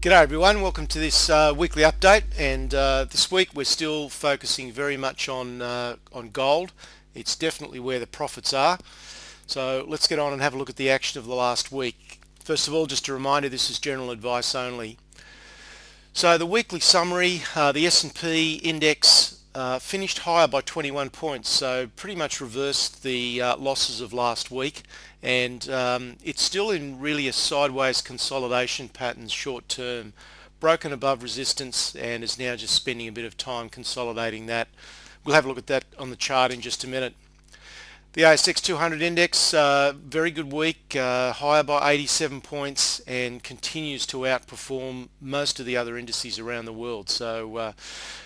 G'day everyone, welcome to this weekly update, and this week we're still focusing very much on gold. It's definitely where the profits are. So let's get on and have a look at the action of the last week. First of all, just a reminder, this is general advice only. So the weekly summary, the S&P index finished higher by 21 points, so pretty much reversed the losses of last week, and it's still in really a sideways consolidation pattern short term, broken above resistance and is now just spending a bit of time consolidating that. We'll have a look at that on the chart in just a minute. The ASX 200 index, very good week, higher by 87 points and continues to outperform most of the other indices around the world. So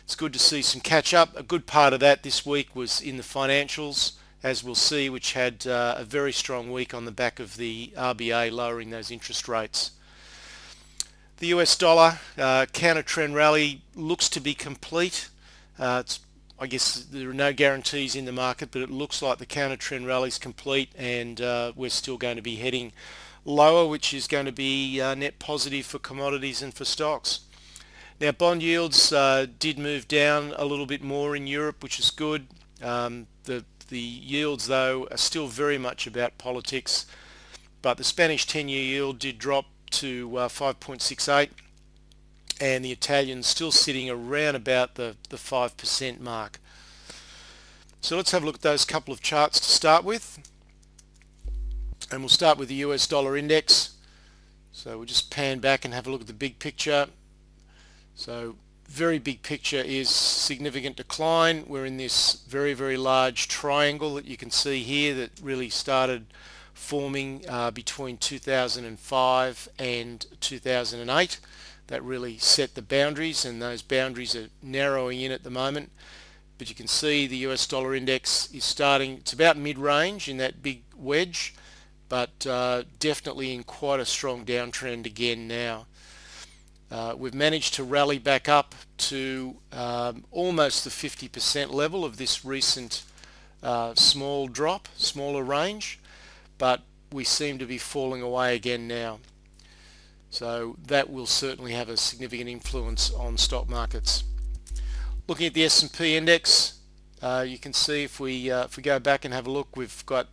it's good to see some catch up. A good part of that this week was in the financials, as we'll see, which had a very strong week on the back of the RBA lowering those interest rates. The US dollar counter trend rally looks to be complete. I guess there are no guarantees in the market, but it looks like the counter trend rally is complete, and we're still going to be heading lower, which is going to be net positive for commodities and for stocks. Now, bond yields did move down a little bit more in Europe, which is good. The yields, though, are still very much about politics, but the Spanish 10-year yield did drop to 5.68. and the Italian's still sitting around about the 5% mark. So let's have a look at those couple of charts to start with, and we'll start with the US dollar index. So we'll just pan back and have a look at the big picture. So very big picture is significant decline. We're in this very large triangle that you can see here that really started forming between 2005 and 2008. That really set the boundaries, and those boundaries are narrowing in at the moment. But you can see the US dollar index is starting, it's about mid-range in that big wedge, but definitely in quite a strong downtrend again now. We've managed to rally back up to almost the 50% level of this recent smaller range, but we seem to be falling away again now. So that will certainly have a significant influence on stock markets. Looking at the S&P index, you can see if we go back and have a look, we've got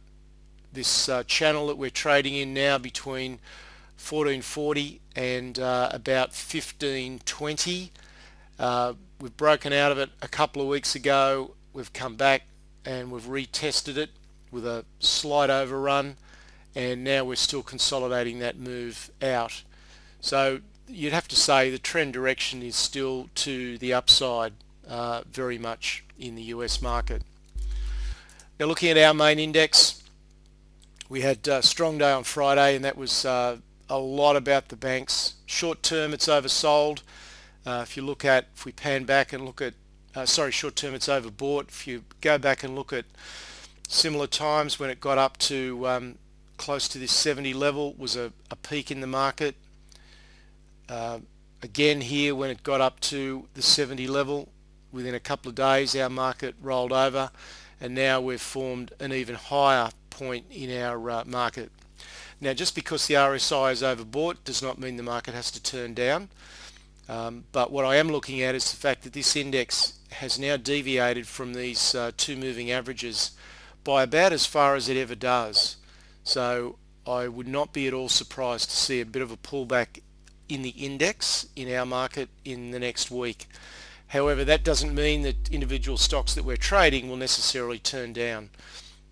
this channel that we're trading in now between 1440 and about 1520. We've broken out of it a couple of weeks ago. We've come back and we've retested it with a slight overrun, and now we're still consolidating that move out. So you'd have to say the trend direction is still to the upside very much in the US market. Now, looking at our main index, we had a strong day on Friday, and that was a lot about the banks. Short term, it's oversold. If we pan back and look at, short term, it's overbought. If you go back and look at similar times when it got up to close to this 70 level, was a peak in the market. Again here, when it got up to the 70 level, within a couple of days our market rolled over, and now we've formed an even higher point in our market. Now, just because the RSI is overbought does not mean the market has to turn down, but what I am looking at is the fact that this index has now deviated from these two moving averages by about as far as it ever does. So I would not be at all surprised to see a bit of a pullback in the index in our market in the next week. However, that doesn't mean that individual stocks that we're trading will necessarily turn down.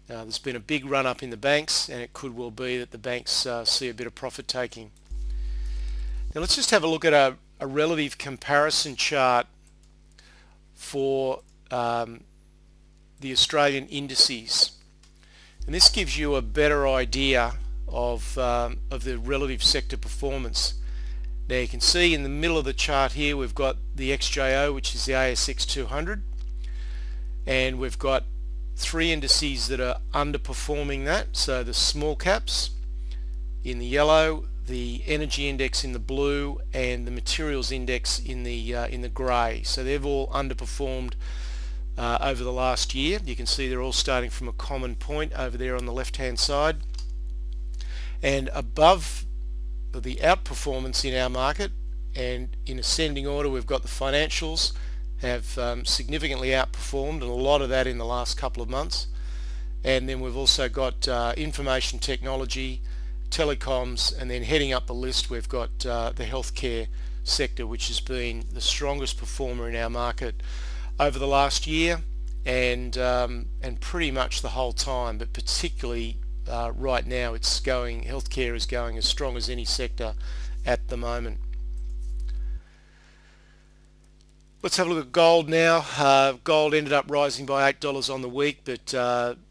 There's been a big run up in the banks, and it could well be that the banks see a bit of profit taking. Now let's just have a look at a relative comparison chart for the Australian indices, and this gives you a better idea of the relative sector performance. Now you can see in the middle of the chart here we've got the XJO, which is the ASX 200, and we've got three indices that are underperforming that. So the small caps in the yellow, the energy index in the blue, and the materials index in the grey. So they've all underperformed over the last year. You can see they're all starting from a common point over there on the left hand side, and above the outperformance in our market and in ascending order we've got the financials have significantly outperformed, and a lot of that in the last couple of months. And then we've also got information technology, telecoms, and then heading up the list we've got the healthcare sector, which has been the strongest performer in our market over the last year, and pretty much the whole time, but particularly right now healthcare is going as strong as any sector at the moment. Let's have a look at gold now. Gold ended up rising by $8 on the week, but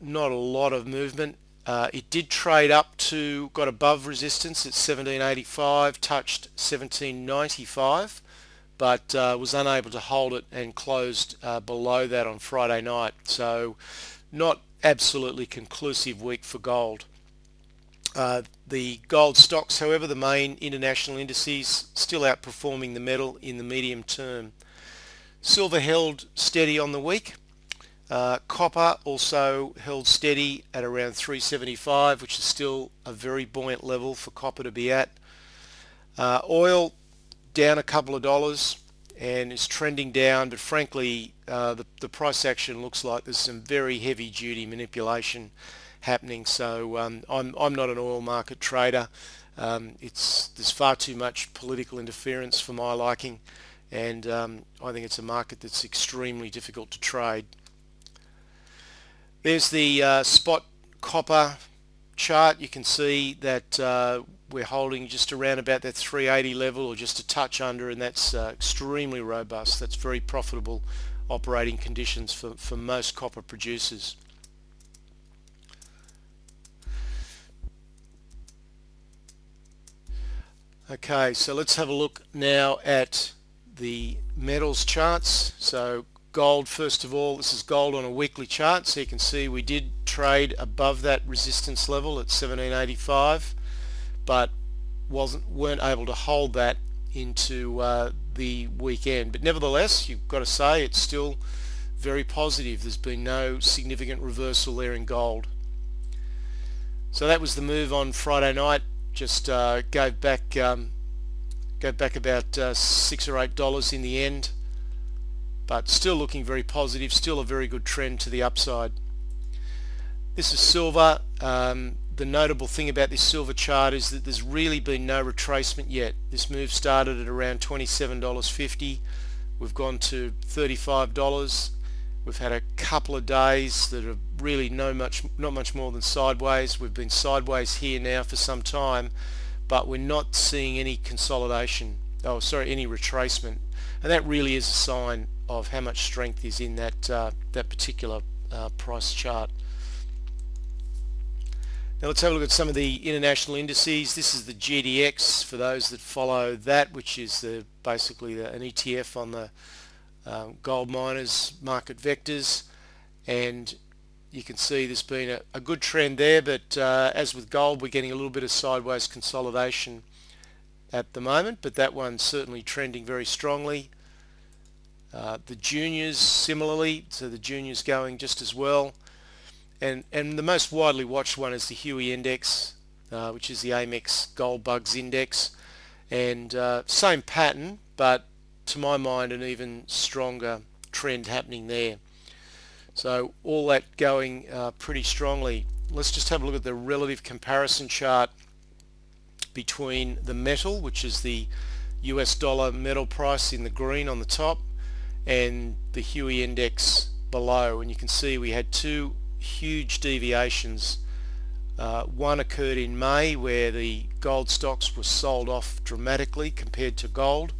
not a lot of movement. It did trade up to, got above resistance at 1785, touched 1795, but was unable to hold it and closed below that on Friday night. So not absolutely conclusive week for gold. The gold stocks, however, the main international indices, still outperforming the metal in the medium term. Silver held steady on the week. Copper also held steady at around 375, which is still a very buoyant level for copper to be at. Oil down a couple of dollars and is trending down, but frankly the price action looks like there's some very heavy duty manipulation happening. So I'm not an oil market trader. There's far too much political interference for my liking, and I think it's a market that's extremely difficult to trade. There's the spot copper chart. You can see that we're holding just around about that 380 level, or just a touch under, and that's extremely robust. That's very profitable operating conditions for most copper producers. Okay, so let's have a look now at the metals charts. So gold, first of all, this is gold on a weekly chart, so you can see we did trade above that resistance level at 1785, but weren't able to hold that into the weekend. But nevertheless, you've got to say it's still very positive. There's been no significant reversal there in gold. So that was the move on Friday night. Just gave back about $6 or $8 in the end, but still looking very positive, still a very good trend to the upside. This is silver. The notable thing about this silver chart is that there's really been no retracement yet. This move started at around $27.50. We've gone to $35. We've had a couple of days that are really not much more than sideways. We've been sideways here now for some time, but we're not seeing any consolidation. Oh, sorry, any retracement, and that really is a sign of how much strength is in that particular price chart. Now let's have a look at some of the international indices. This is the GDX for those that follow that, which is basically an ETF on the gold miners market vectors, and you can see there's been a good trend there, but as with gold, we're getting a little bit of sideways consolidation at the moment, but that one's certainly trending very strongly. The juniors similarly, so the juniors going just as well, and the most widely watched one is the Huey index, which is the Amex Gold Bugs index, and same pattern, but to my mind an even stronger trend happening there. So all that going pretty strongly. Let's just have a look at the relative comparison chart between the metal, which is the US dollar metal price in the green on the top, and the Huey index below, and you can see we had two huge deviations. One occurred in May, where the gold stocks were sold off dramatically compared to gold,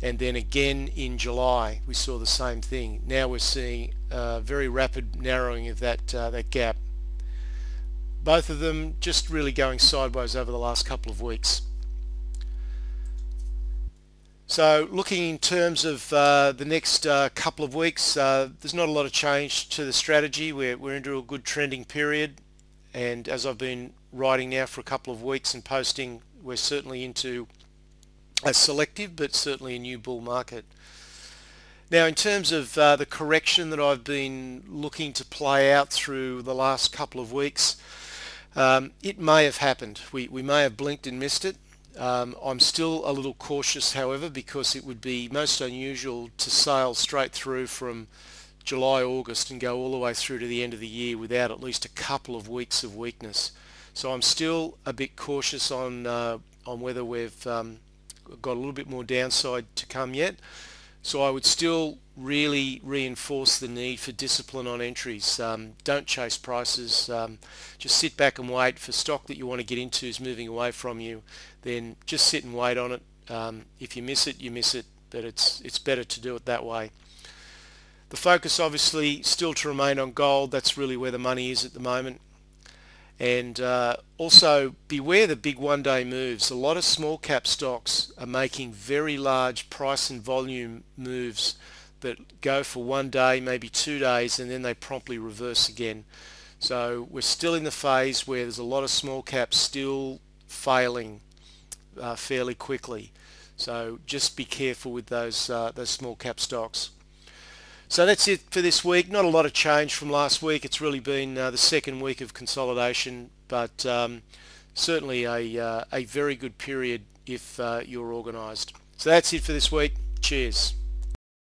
and then again in July we saw the same thing. Now we're seeing a very rapid narrowing of that gap. Both of them just really going sideways over the last couple of weeks. So looking in terms of the next couple of weeks, there's not a lot of change to the strategy. We're into a good trending period, and as I've been writing now for a couple of weeks and posting, we're certainly into a selective but certainly a new bull market. Now in terms of the correction that I've been looking to play out through the last couple of weeks, it may have happened. We may have blinked and missed it. I'm still a little cautious, however, because it would be most unusual to sail straight through from July, August and go all the way through to the end of the year without at least a couple of weeks of weakness. So I'm still a bit cautious on whether we've got a little bit more downside to come yet. So I would still really reinforce the need for discipline on entries. Don't chase prices. Just sit back and wait for stock that you want to get into is moving away from you. Then just sit and wait on it. If you miss it, you miss it, but it's better to do it that way. The focus obviously still to remain on gold. That's really where the money is at the moment. And also beware the big one-day moves. A lot of small cap stocks are making very large price and volume moves that go for 1 day, maybe 2 days, and then they promptly reverse again. So we're still in the phase where there's a lot of small caps still failing fairly quickly. So just be careful with those small cap stocks. So that's it for this week. Not a lot of change from last week. It's really been the second week of consolidation, but certainly a very good period if you're organised. So that's it for this week. Cheers.